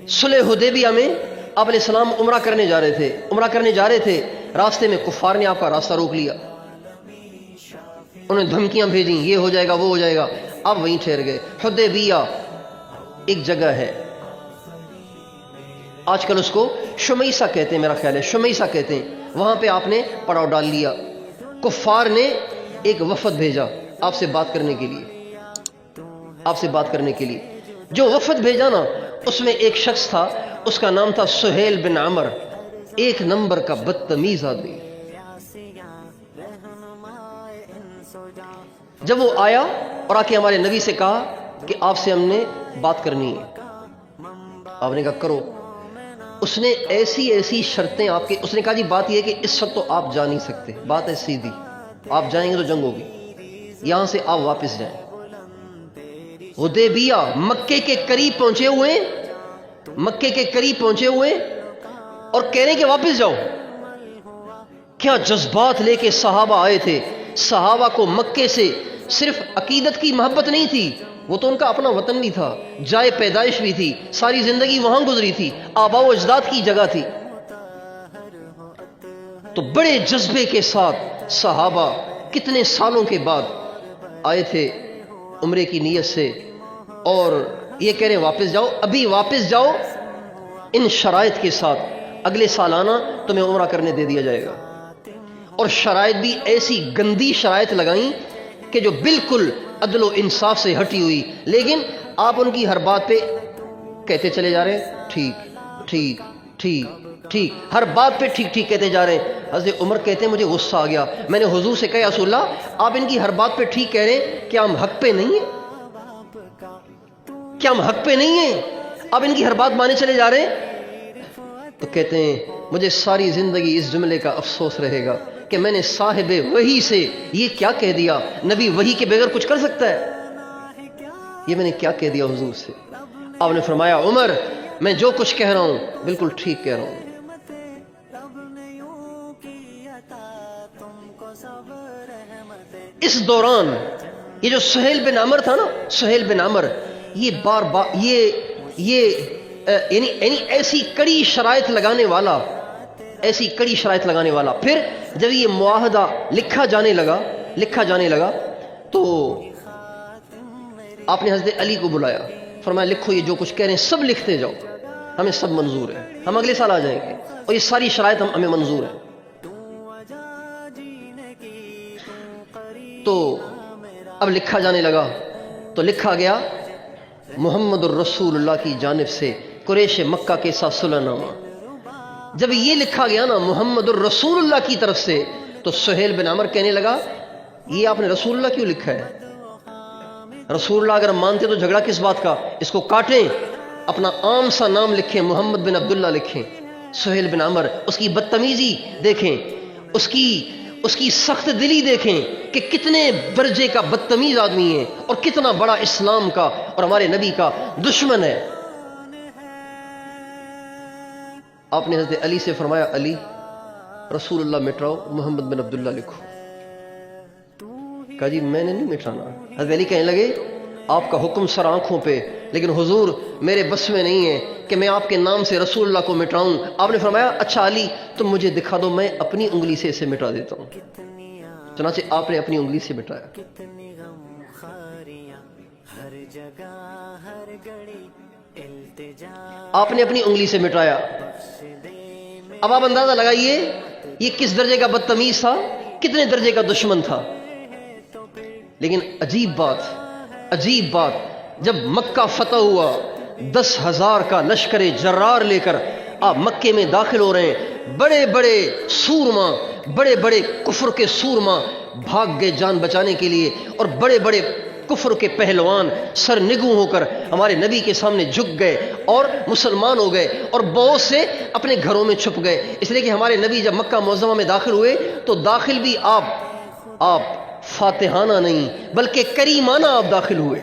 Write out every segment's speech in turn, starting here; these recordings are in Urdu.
صلح حدیبیہ میں آپ علیہ السلام عمرہ کرنے جا رہے تھے راستے میں کفار نے آپ کا راستہ روک لیا، انہوں نے دھمکیاں بھیجیں، یہ ہو جائے گا وہ ہو جائے گا، آپ وہیں ٹھہر گئے۔ حدیبیہ ایک جگہ ہے، آج کل اس کو شمیسہ کہتے ہیں، میرا خیال ہے شمیسہ کہتے ہیں، وہاں پہ آپ نے پڑاؤ ڈال لیا۔ کفار نے ایک وفد بھیجا آپ سے بات کرنے کے لیے، جو وفد بھیجا نا اس میں ایک شخص تھا، اس کا نام تھا سہیل بن عمر، ایک نمبر کا بدتمیز آدمی۔ جب وہ آیا اور آ کے ہمارے نبی سے کہا کہ آپ سے ہم نے بات کرنی ہے، آپ نے کہا کرو۔ اس نے ایسی شرطیں آپ کے، اس نے کہا جی بات یہ ہے کہ اس وقت تو آپ جا نہیں سکتے، بات ہے سیدھی، آپ جائیں گے تو جنگ ہوگی، یہاں سے آپ واپس جائیں۔ حدیبیہ مکے کے قریب پہنچے ہوئے اور کہہ رہے ہیں کہ واپس جاؤ۔ کیا جذبات لے کے صحابہ آئے تھے، صحابہ کو مکے سے صرف عقیدت کی محبت نہیں تھی، وہ تو ان کا اپنا وطن بھی تھا، جائے پیدائش بھی تھی، ساری زندگی وہاں گزری تھی، آباء و اجداد کی جگہ تھی۔ تو بڑے جذبے کے ساتھ صحابہ کتنے سالوں کے بعد آئے تھے عمرے کی نیت سے، اور یہ کہہ رہے واپس جاؤ، ابھی واپس جاؤ، ان شرائط کے ساتھ اگلے سال آنا تمہیں عمرہ کرنے دے دیا جائے گا۔ اور شرائط بھی ایسی گندی شرائط لگائیں کہ جو بالکل عدل و انصاف سے ہٹی ہوئی، لیکن آپ ان کی ہر بات پہ کہتے چلے جا رہے ہیں ٹھیک ٹھیک ٹھیک ٹھیک، ہر بات پہ ٹھیک ٹھیک کہتے جا رہے ہیں۔ حضرت عمر کہتے ہیں مجھے غصہ آ گیا، میں نے حضور سے کہا یا رسول اللہ آپ ان کی ہر بات پہ ٹھیک کہہ رہے ہیں، کیا ہم حق پہ نہیں ہیں؟ آپ ان کی ہر بات مانے چلے جا رہے ہیں؟ تو کہتے ہیں مجھے ساری زندگی اس جملے کا افسوس رہے گا کہ میں نے صاحب وحی سے یہ کیا کہہ دیا، نبی وحی کے بغیر کچھ کر سکتا ہے؟ یہ میں نے کیا کہہ دیا حضور سے؟ آپ نے فرمایا عمر میں جو کچھ کہہ رہا ہوں بالکل ٹھیک کہہ رہا ہوں۔ اس دوران یہ جو سہیل بن عمر تھا نا، سہیل بن عمر یہ بار بار یعنی ایسی کڑی شرائط لگانے والا، پھر جب یہ معاہدہ لکھا جانے لگا تو آپ نے حضرت علی کو بلایا، فرمایا لکھو، یہ جو کچھ کہہ رہے ہیں سب لکھتے جاؤ، ہمیں سب منظور ہے، ہم اگلے سال آ جائیں گے اور یہ ساری شرائط ہمیں منظور ہے۔ تو اب لکھا جانے لگا، تو لکھا گیا محمد الرسول اللہ کی جانب سے قریش مکہ کے ساتھ صلح نامہ۔ جب یہ لکھا گیا نا محمد الرسول اللہ کی طرف سے، تو سہیل بن عمر کہنے لگا یہ آپ نے رسول اللہ کیوں لکھا ہے؟ رسول اللہ اگر مانتے تو جھگڑا کس بات کا، اس کو کاٹیں، اپنا عام سا نام لکھیں، محمد بن عبداللہ لکھیں۔ سہیل بن عمر، اس کی بدتمیزی دیکھیں، اس کی سخت دلی دیکھیں کہ کتنے درجے کا بدتمیز آدمی ہے اور کتنا بڑا اسلام کا اور ہمارے نبی کا دشمن ہے۔ آپ نے حضرت علی سے فرمایا علی رسول اللہ مٹاؤ، محمد بن عبداللہ لکھو۔ کہا جی میں نے نہیں مٹانا۔ حضرت علی کہنے لگے آپ کا حکم سر آنکھوں پہ، لیکن حضور میرے بس میں نہیں ہے کہ میں آپ کے نام سے رسول اللہ کو مٹاؤں۔ آپ نے فرمایا اچھا علی تم مجھے دکھا دو، میں اپنی انگلی سے اسے مٹا دیتا ہوں۔ چنانچہ آپ نے اپنی انگلی سے مٹایا۔ آپ نے اپنی انگلی سے مٹایا۔ اب آپ اندازہ لگائیے یہ کس درجے کا بدتمیز تھا، کتنے درجے کا دشمن تھا۔ لیکن عجیب بات جب مکہ فتح ہوا، 10,000 کا لشکر جرار لے کر آپ مکے میں داخل ہو رہے ہیں، بڑے بڑے سورما، بڑے بڑے کفر کے سورما بھاگ گئے جان بچانے کے لیے، اور بڑے بڑے کفر کے پہلوان سر نگوں ہو کر ہمارے نبی کے سامنے جھک گئے اور مسلمان ہو گئے، اور بہت سے اپنے گھروں میں چھپ گئے، اس لیے کہ ہمارے نبی جب مکہ معظمہ میں داخل ہوئے تو داخل بھی آپ فاتحانہ نہیں بلکہ کریمانہ آپ داخل ہوئے۔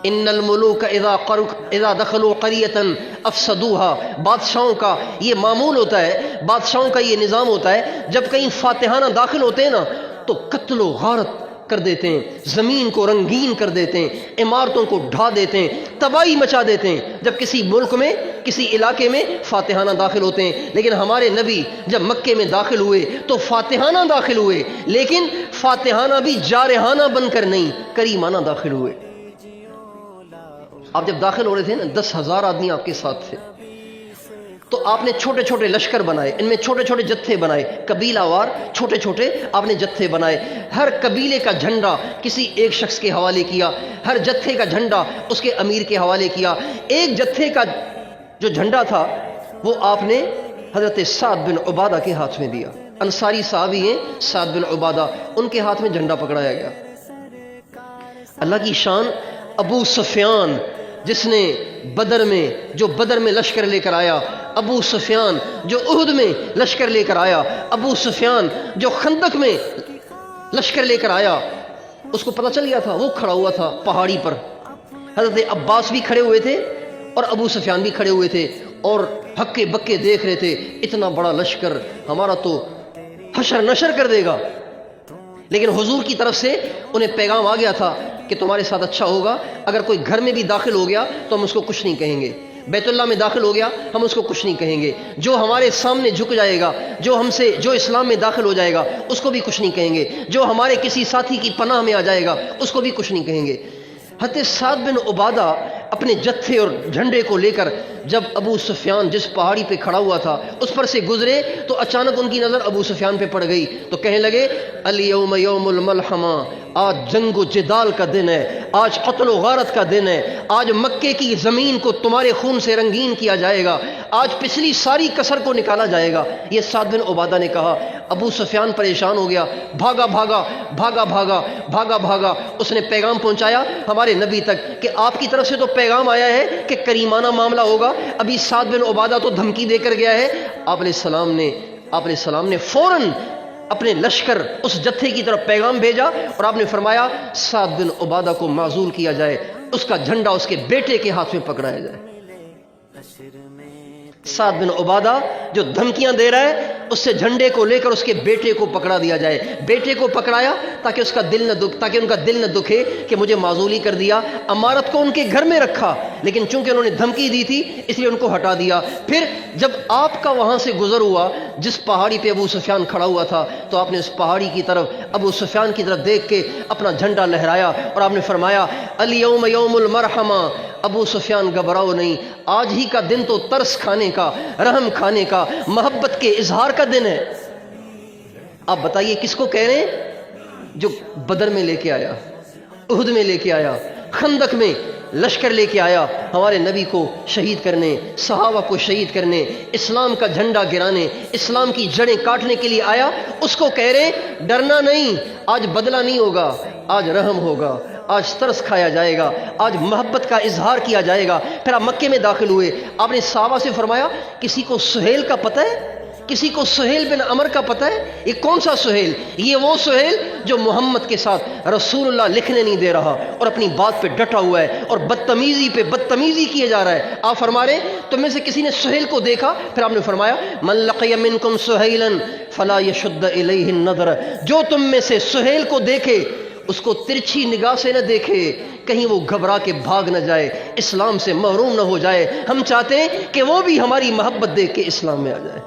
ان الملوک اذا دخلوا قریۃ افسدوها، بادشاہوں کا یہ معمول ہوتا ہے، بادشاہوں کا یہ نظام ہوتا ہے، جب کہیں فاتحانہ داخل ہوتے ہیں نا تو قتل و غارت کر دیتے ہیں، زمین کو رنگین کر دیتے ہیں، عمارتوں کو ڈھا دیتے ہیں، تباہی مچا دیتے ہیں جب کسی ملک میں کسی علاقے میں فاتحانہ داخل ہوتے ہیں۔ لیکن ہمارے نبی جب مکے میں داخل ہوئے تو فاتحانہ داخل ہوئے، لیکن فاتحانہ بھی جارحانہ بن کر نہیں، کریمانہ داخل ہوئے۔ آپ جب داخل ہو رہے تھے نا، 10,000 آدمی آپ کے ساتھ تھے، تو آپ نے چھوٹے چھوٹے لشکر بنائے، ان میں چھوٹے چھوٹے جتھے بنائے، قبیلہ وار چھوٹے چھوٹے آپ نے جتھے بنائے، ہر قبیلے کا جھنڈا کسی ایک شخص کے حوالے کیا، ہر جتھے کا جھنڈا اس کے امیر کے حوالے کیا۔ ایک جتھے کا جو جھنڈا تھا وہ آپ نے حضرت سعد بن عبادہ کے ہاتھ میں دیا، انصاری صحابی ہیں سعد بن عبادہ، ان کے ہاتھ میں جھنڈا پکڑایا گیا۔ اللہ کی شان، ابو سفیان جس نے بدر میں لشکر لے کر آیا، ابو سفیان جو احد میں لشکر لے کر آیا، ابو سفیان جو خندق میں لشکر لے کر آیا، اس کو پتہ چل گیا تھا، وہ کھڑا ہوا تھا پہاڑی پر، حضرت عباس بھی کھڑے ہوئے تھے اور ابو سفیان بھی کھڑے ہوئے تھے اور ہکے بکے دیکھ رہے تھے، اتنا بڑا لشکر ہمارا تو حشر نشر کر دے گا۔ لیکن حضور کی طرف سے انہیں پیغام آ گیا تھا کہ تمہارے ساتھ اچھا ہوگا، اگر کوئی گھر میں بھی داخل ہو گیا تو ہم اس کو کچھ نہیں کہیں گے، بیت اللہ میں داخل ہو گیا ہم اس کو کچھ نہیں کہیں گے، جو ہمارے سامنے جھک جائے گا، جو اسلام میں داخل ہو جائے گا اس کو بھی کچھ نہیں کہیں گے، جو ہمارے کسی ساتھی کی پناہ میں آ جائے گا اس کو بھی کچھ نہیں کہیں گے۔ حضرت سعد بن عبادہ اپنے جتھے اور جھنڈے کو لے کر جب ابو سفیان جس پہاڑی پہ کھڑا ہوا تھا اس پر سے گزرے تو اچانک ان کی نظر ابو سفیان پہ پڑ گئی، تو کہنے لگے الیوم یوم الملحمہ، آج جنگ و جدال کا دن ہے، آج قتل و غارت کا دن ہے، آج مکے کی زمین کو تمہارے خون سے رنگین کیا جائے گا، آج پچھلی ساری کسر کو نکالا جائے گا۔ یہ سعد بن عبادہ نے کہا۔ ابو سفیان پریشان ہو گیا، بھاگا بھاگا بھاگا بھاگا بھاگا بھاگا، اس نے پیغام پہنچایا ہمارے نبی تک کہ آپ کی طرف سے تو پیغام آیا ہے کہ کریمانہ معاملہ ہوگا، ابھی سعد بن عبادہ تو دھمکی دے کر گیا ہے۔ آپ علیہ السلام نے فوراً اپنے لشکر اس جتھے کی طرف پیغام بھیجا اور آپ نے فرمایا سعد بن عبادہ کو معزول کیا جائے، اس کا جھنڈا اس کے بیٹے کے ہاتھ میں پکڑایا جائے۔ سعد بن عبادہ جو دھمکیاں دے رہا ہے اس سے جھنڈے کو لے کر اس کے بیٹے کو پکڑا دیا جائے، بیٹے کو پکڑایا تاکہ ان کا دل نہ دکھے کہ مجھے معزولی کر دیا۔ امارت کو ان کے گھر میں رکھا، لیکن چونکہ انہوں نے دھمکی دی تھی اس لیے ان کو ہٹا دیا۔ پھر جب آپ کا وہاں سے گزر ہوا جس پہاڑی پہ ابو سفیان کھڑا ہوا تھا تو آپ نے اس پہاڑی کی طرف ابو سفیان کی طرف دیکھ کے اپنا جھنڈا لہرایا اور آپ نے فرمایا الیوم یوم المرحمہ، ابو سفیان گھبراؤ نہیں، آج ہی کا دن تو ترس کھانے کا، رحم کھانے کا، محبت کے اظہار کا دن ہے۔ آپ بتائیے کس کو کہہ رہے ہیں؟ جو بدر میں لے کے آیا، احد میں لے کے آیا، خندق میں لشکر لے کے آیا، ہمارے نبی کو شہید کرنے، صحابہ کو شہید کرنے، اسلام کا جھنڈا گرانے، اسلام کی جڑیں کاٹنے کے لیے آیا، اس کو کہہ رہے ہیں ڈرنا نہیں، آج بدلہ نہیں ہوگا، آج رحم ہوگا، آج ترس کھایا جائے گا، آج محبت کا اظہار کیا جائے گا۔ پھر آپ مکے میں داخل ہوئے، آپ نے صحابہ سے فرمایا کسی کو سہیل کا پتہ ہے؟ کسی کو سہیل بن عمر کا پتہ ہے؟ یہ کون سا سہیل؟ یہ وہ سہیل جو محمد کے ساتھ رسول اللہ لکھنے نہیں دے رہا اور اپنی بات پہ ڈٹا ہوا ہے اور بدتمیزی پہ بدتمیزی کیے جا رہا ہے۔ آپ فرما رہے ہیں تم میں سے کسی نے سہیل کو دیکھا؟ پھر آپ نے فرمایا من لقی منکم سہیلا فلا یشد الیہ النظر، جو تم میں سے سہیل کو دیکھے اس کو ترچھی نگاہ سے نہ دیکھے، کہیں وہ گھبرا کے بھاگ نہ جائے، اسلام سے محروم نہ ہو جائے۔ ہم چاہتے ہیں کہ وہ بھی ہماری محبت دیکھ کے اسلام میں آ جائے۔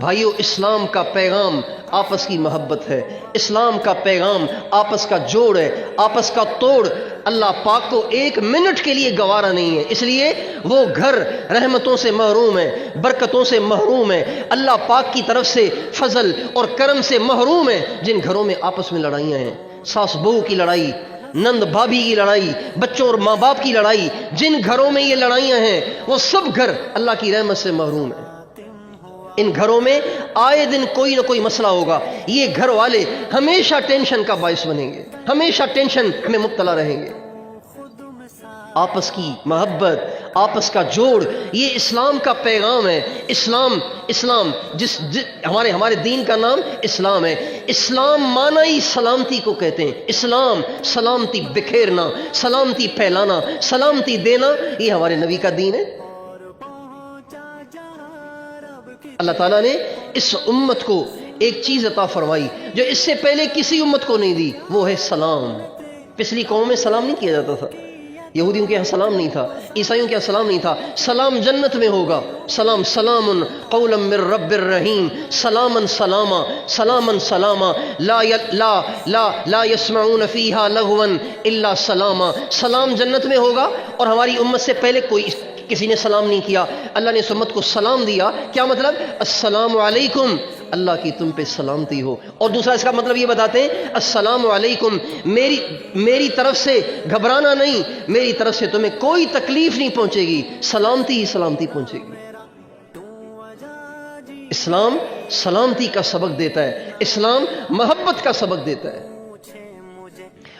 بھائیو، اسلام کا پیغام آپس کی محبت ہے، اسلام کا پیغام آپس کا جوڑ ہے، آپس کا توڑ اللہ پاک کو ایک منٹ کے لیے گوارا نہیں ہے، اس لیے وہ گھر رحمتوں سے محروم ہے، برکتوں سے محروم ہے، اللہ پاک کی طرف سے فضل اور کرم سے محروم ہے جن گھروں میں آپس میں لڑائیاں ہیں، ساس بہو کی لڑائی، نند بھابھی کی لڑائی، بچوں اور ماں باپ کی لڑائی، جن گھروں میں یہ لڑائیاں ہیں وہ سب گھر اللہ کی رحمت سے محروم ہیں۔ ان گھروں میں آئے دن کوئی نہ کوئی مسئلہ ہوگا، یہ گھر والے ہمیشہ ٹینشن کا باعث بنیں گے، ہمیشہ ٹینشن میں مبتلا رہیں گے۔ آپس کی محبت، آپس کا جوڑ، یہ اسلام کا پیغام ہے۔ اسلام ہمارے دین کا نام اسلام ہے۔ اسلام معنی ہی سلامتی کو کہتے ہیں۔ اسلام سلامتی بکھیرنا، سلامتی پھیلانا، سلامتی دینا، یہ ہمارے نبی کا دین ہے۔ اللہ تعالیٰ نے اس امت کو ایک چیز عطا فرمائی جو اس سے پہلے کسی امت کو نہیں دی، وہ ہے سلام۔ پچھلی قوم میں سلام نہیں کیا جاتا تھا، یہودیوں کے یہاں سلام نہیں تھا، عیسائیوں کے یہاں سلام نہیں تھا۔ سلام جنت میں ہوگا، سلام سلام قولا من رب الرحیم، سلاما سلاما سلاما سلاما لا لا لا لا يسمعون فيها لغوا الا سلاما۔ سلام جنت میں ہوگا، اور ہماری امت سے پہلے کسی نے سلام نہیں کیا، اللہ نے اس امت کو سلام دیا۔ کیا مطلب؟ السلام علیکم، اللہ کی تم پہ سلامتی ہو۔ اور دوسرا اس کا مطلب یہ بتاتے ہیں السلام علیکم، میری طرف سے گھبرانا نہیں، میری طرف سے تمہیں کوئی تکلیف نہیں پہنچے گی، سلامتی ہی سلامتی پہنچے گی۔ اسلام سلامتی کا سبق دیتا ہے، اسلام محبت کا سبق دیتا ہے۔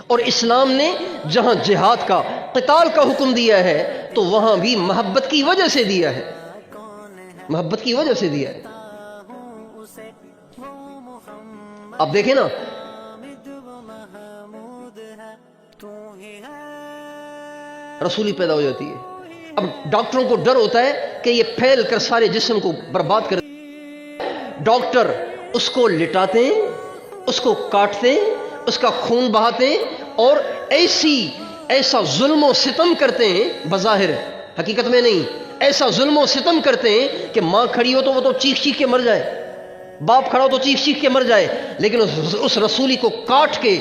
اور اسلام نے جہاں جہاد کا، قتال کا حکم دیا ہے تو وہاں بھی محبت کی وجہ سے دیا ہے، محبت کی وجہ سے دیا ہے۔ اب دیکھیں نا، رسولی پیدا ہو جاتی ہے، اب ڈاکٹروں کو ڈر ہوتا ہے کہ یہ پھیل کر سارے جسم کو برباد کر، ڈاکٹر اس کو لٹاتے ہیں، اس کو کاٹتے ہیں، اس کا خون بہاتے ہیں، اور ایسا ظلم و ستم کرتے ہیں، بظاہر حقیقت میں نہیں، ایسا ظلم و ستم کرتے ہیں کہ ماں کھڑی ہو تو وہ تو چیخ چیخ کے مر جائے، باپ کھڑا ہو تو چیخ چیخ کے مر جائے، لیکن اس رسولی کو کاٹ کے،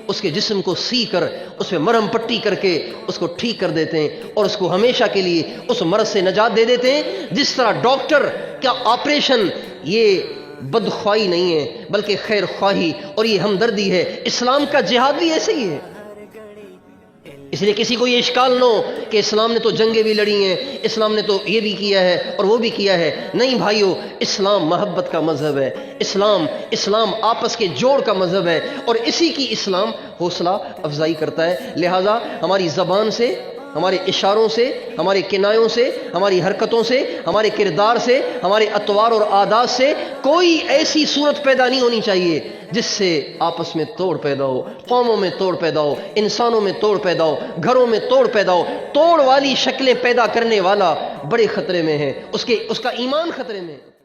اس کے جسم کو سی کر، اس پہ مرہم پٹی کر کے اس کو ٹھیک کر دیتے ہیں، اور اس کو ہمیشہ کے لیے اس مرض سے نجات دے دیتے ہیں۔ جس طرح ڈاکٹر کا آپریشن یہ بدخواہی نہیں ہے بلکہ خیر خواہی اور یہ ہمدردی ہے، اسلام کا جہاد بھی ایسے ہی ہے۔ اس لیے کسی کو یہ اشکال نہ ہو کہ اسلام نے تو جنگیں بھی لڑی ہیں، اسلام نے تو یہ بھی کیا ہے اور وہ بھی کیا ہے۔ نہیں بھائیو، اسلام محبت کا مذہب ہے، اسلام آپس کے جوڑ کا مذہب ہے، اور اسی کی اسلام حوصلہ افزائی کرتا ہے۔ لہٰذا ہماری زبان سے، ہمارے اشاروں سے، ہمارے کنایوں سے، ہماری حرکتوں سے، ہمارے کردار سے، ہمارے اطوار اور عادات سے کوئی ایسی صورت پیدا نہیں ہونی چاہیے جس سے آپس میں توڑ پیدا ہو، قوموں میں توڑ پیدا ہو، انسانوں میں توڑ پیدا ہو، گھروں میں توڑ پیدا ہو۔ توڑ والی شکلیں پیدا کرنے والا بڑے خطرے میں ہے، اس کا ایمان خطرے میں ہے۔